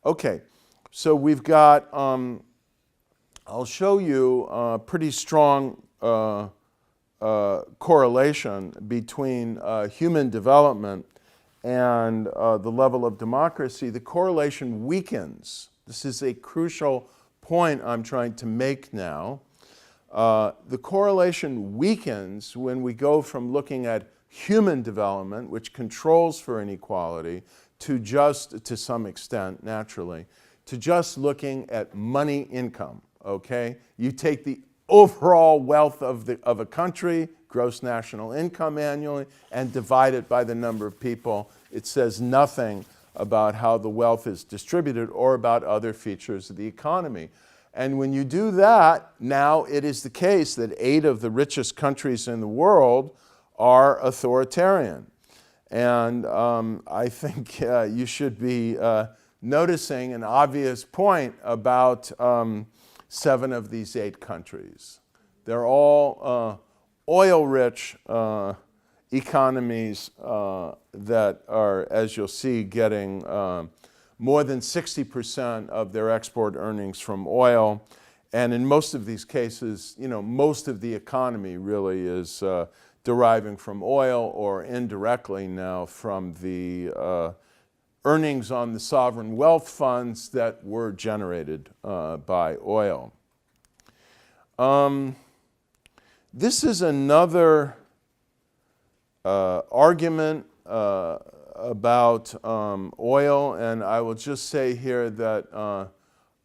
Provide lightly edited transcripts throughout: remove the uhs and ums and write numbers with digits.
Okay, so we've got, I'll show you a pretty strong correlation between human development and the level of democracy. The correlation weakens. This is a crucial point I'm trying to make now. The correlation weakens when we go from looking at human development, which controls for inequality, to just, to some extent, naturally, to just looking at money income, okay? You take the overall wealth of a country, gross national income annually, and divide it by the number of people. It says nothing about how the wealth is distributed or about other features of the economy. And when you do that, now it is the case that 8 of the richest countries in the world are authoritarian. And I think you should be noticing an obvious point about 7 of these 8 countries. They're all oil-rich economies that are, as you'll see, getting more than 60% of their export earnings from oil. And in most of these cases, you know, most of the economy really is deriving from oil or indirectly now from the earnings on the sovereign wealth funds that were generated by oil. This is another argument about oil, and I will just say here that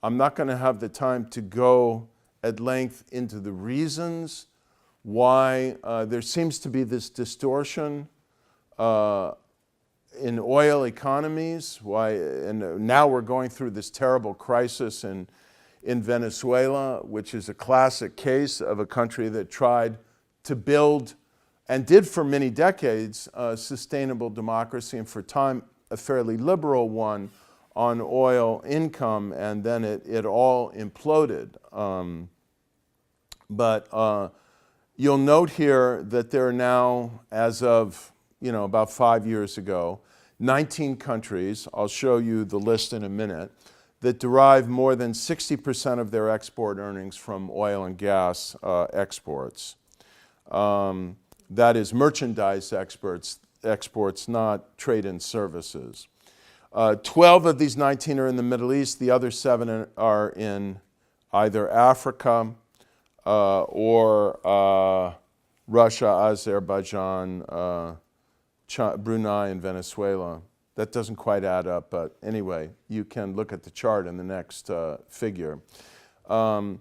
I'm not going to have the time to go at length into the reasons why there seems to be this distortion in oil economies, and now we're going through this terrible crisis in Venezuela, which is a classic case of a country that tried to build, and did for many decades, sustainable democracy, and for a time a fairly liberal one on oil income, and then it all imploded. But you'll note here that there are now, as of about 5 years ago, 19 countries, I'll show you the list in a minute, that derive more than 60% of their export earnings from oil and gas exports. That is merchandise exports, not trade and services. 12 of these 19 are in the Middle East. The other 7 are in either Africa or Russia, Azerbaijan, Brunei, and Venezuela. That doesn't quite add up, but anyway, you can look at the chart in the next figure. I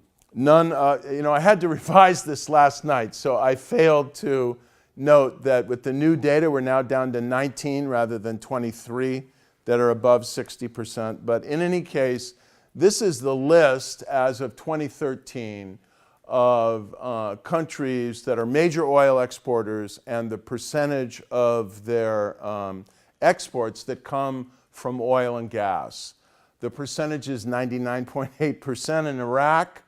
had to revise this last night, so I failed to note that with the new data, we're now down to 19 rather than 23 that are above 60%. But in any case, this is the list as of 2013 of countries that are major oil exporters and the percentage of their exports that come from oil and gas. The percentage is 99.8% in Iraq,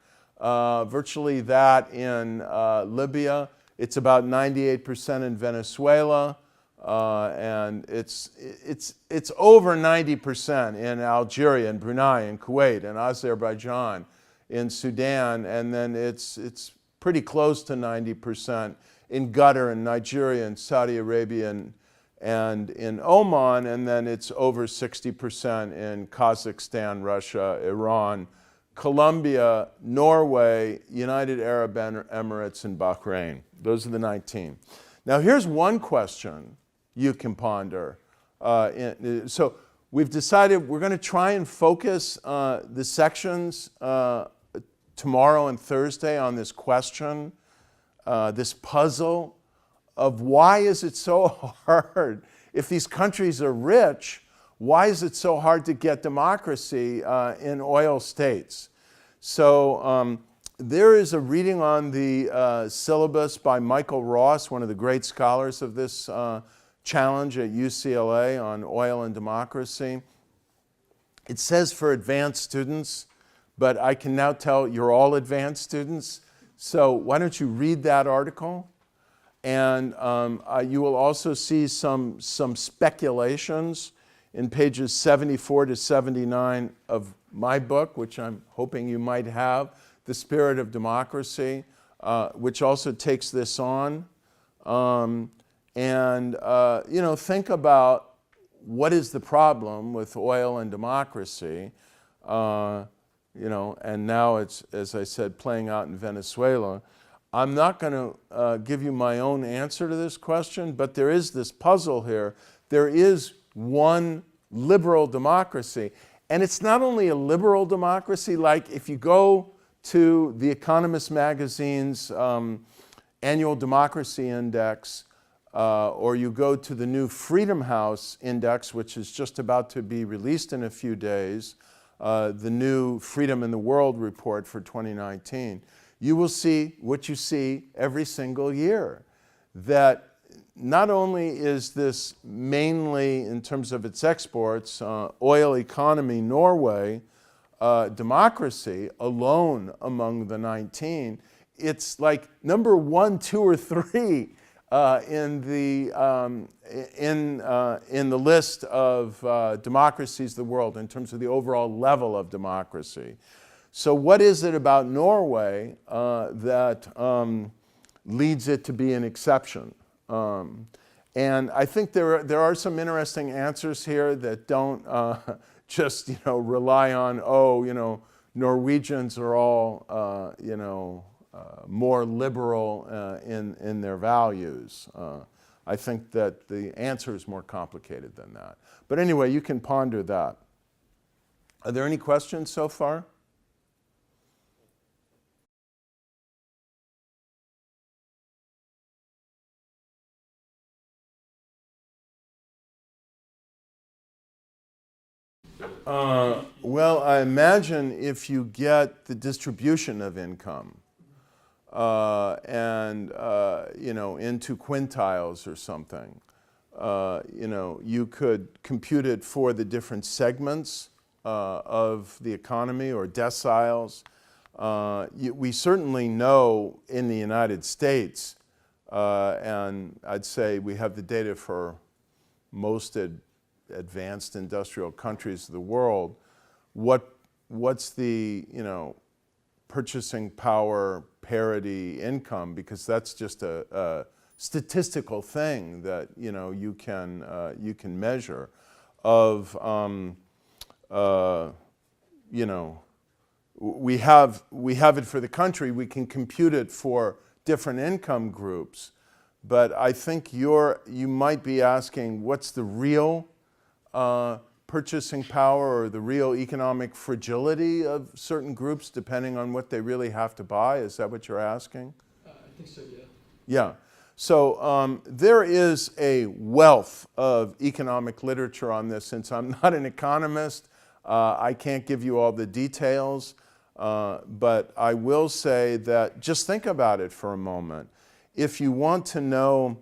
virtually that in Libya. It's about 98% in Venezuela, and it's over 90% in Algeria and Brunei and Kuwait and Azerbaijan, in Sudan, and then it's pretty close to 90% in Qatar and Nigeria and Saudi Arabia and in Oman, and then it's over 60% in Kazakhstan, Russia, Iran, Colombia, Norway, United Arab Emirates, and Bahrain. Those are the 19. Now here's one question you can ponder. So we've decided we're going to try and focus the sections tomorrow and Thursday on this question, this puzzle of why is it so hard, if these countries are rich, why is it so hard to get democracy in oil states? So there is a reading on the syllabus by Michael Ross, one of the great scholars of this challenge at UCLA on oil and democracy. It says for advanced students, but I can now tell you're all advanced students. So why don't you read that article? And you will also see some speculations in pages 74 to 79 of my book, which I'm hoping you might have, The Spirit of Democracy, which also takes this on. Think about what is the problem with oil and democracy, and now it's, as I said, playing out in Venezuela. I'm not going to give you my own answer to this question, but there is this puzzle here. There is one liberal democracy, and it's not only a liberal democracy. Like if you go to The Economist magazine's annual democracy index, or you go to the new Freedom House index, which is just about to be released in a few days, the new Freedom in the World report for 2019, you will see what you see every single year, that not only is this mainly, in terms of its exports, oil economy, Norway, democracy alone among the 19, it's like number 1, 2, or 3 in the list of democracies of the world in terms of the overall level of democracy. So what is it about Norway that leads it to be an exception? And I think there are some interesting answers here that don't just rely on, Norwegians are all more liberal in their values. I think that the answer is more complicated than that. But anyway, you can ponder that. Are there any questions so far? Well, I imagine if you get the distribution of income into quintiles or something, you could compute it for the different segments of the economy or deciles. We certainly know in the United States, and I'd say we have the data for most advanced industrial countries of the world, what's the purchasing power parity income, because that's just a statistical thing that you can measure of we have it for the country, we can compute it for different income groups, but I think you might be asking what's the real purchasing power or the real economic fragility of certain groups depending on what they really have to buy. Is that what you're asking? I think so, yeah. Yeah. So there is a wealth of economic literature on this. Since I'm not an economist, I can't give you all the details, but I will say that just think about it for a moment. If you want to know,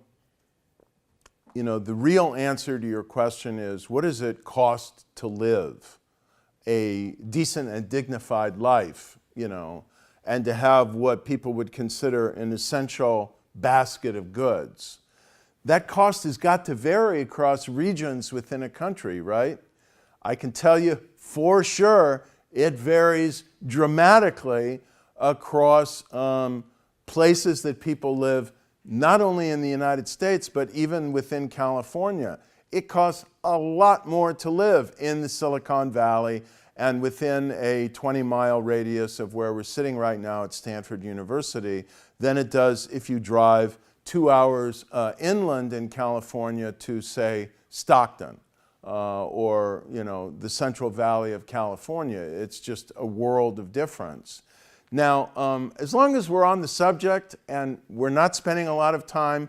the real answer to your question is, what does it cost to live a decent and dignified life, and to have what people would consider an essential basket of goods? That cost has got to vary across regions within a country, right? I can tell you for sure it varies dramatically across places that people live, not only in the United States, but even within California. It costs a lot more to live in the Silicon Valley and within a 20-mile radius of where we're sitting right now at Stanford University than it does if you drive 2 hours inland in California to, say, Stockton or the Central Valley of California. It's just a world of difference. Now, as long as we're on the subject and we're not spending a lot of time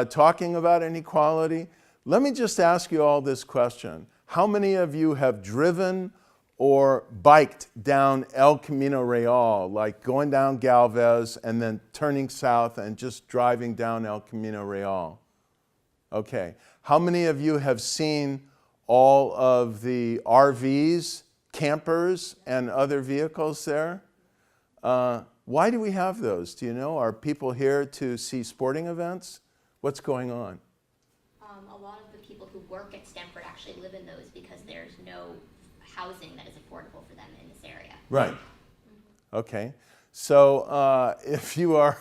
talking about inequality, let me just ask you all this question. How many of you have driven or biked down El Camino Real, like going down Galvez and then turning south and just driving down El Camino Real? Okay. How many of you have seen all of the RVs, campers, and other vehicles there? Why do we have those? Do you know? Are people here to see sporting events? What's going on? a lot of the people who work at Stanford actually live in those because there's no housing that is affordable for them in this area. Right. Okay. So if you are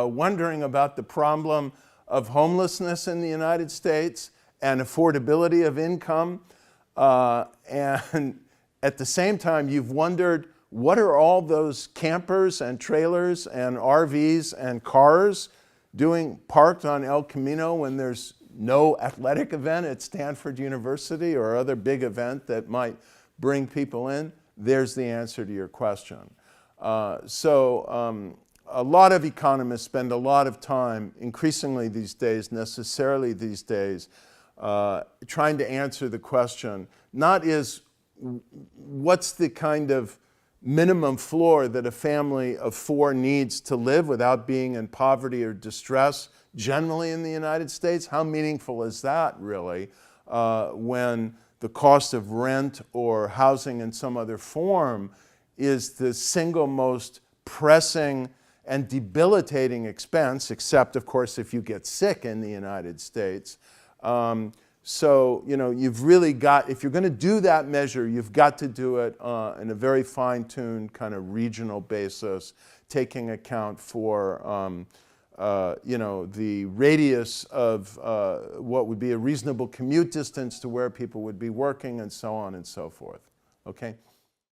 wondering about the problem of homelessness in the United States and affordability of income, and at the same time you've wondered what are all those campers and trailers and RVs and cars doing parked on El Camino when there's no athletic event at Stanford University or other big event that might bring people in, there's the answer to your question. A lot of economists spend a lot of time, increasingly these days, necessarily these days, trying to answer the question, not is what's the kind of minimum floor that a family of four needs to live without being in poverty or distress generally in the United States? How meaningful is that really when the cost of rent or housing in some other form is the single most pressing and debilitating expense, except of course if you get sick in the United States. So, you know, you've really got, if you're going to do that measure, you've got to do it in a very fine-tuned kind of regional basis, taking account for, you know, the radius of what would be a reasonable commute distance to where people would be working and so on and so forth. Okay?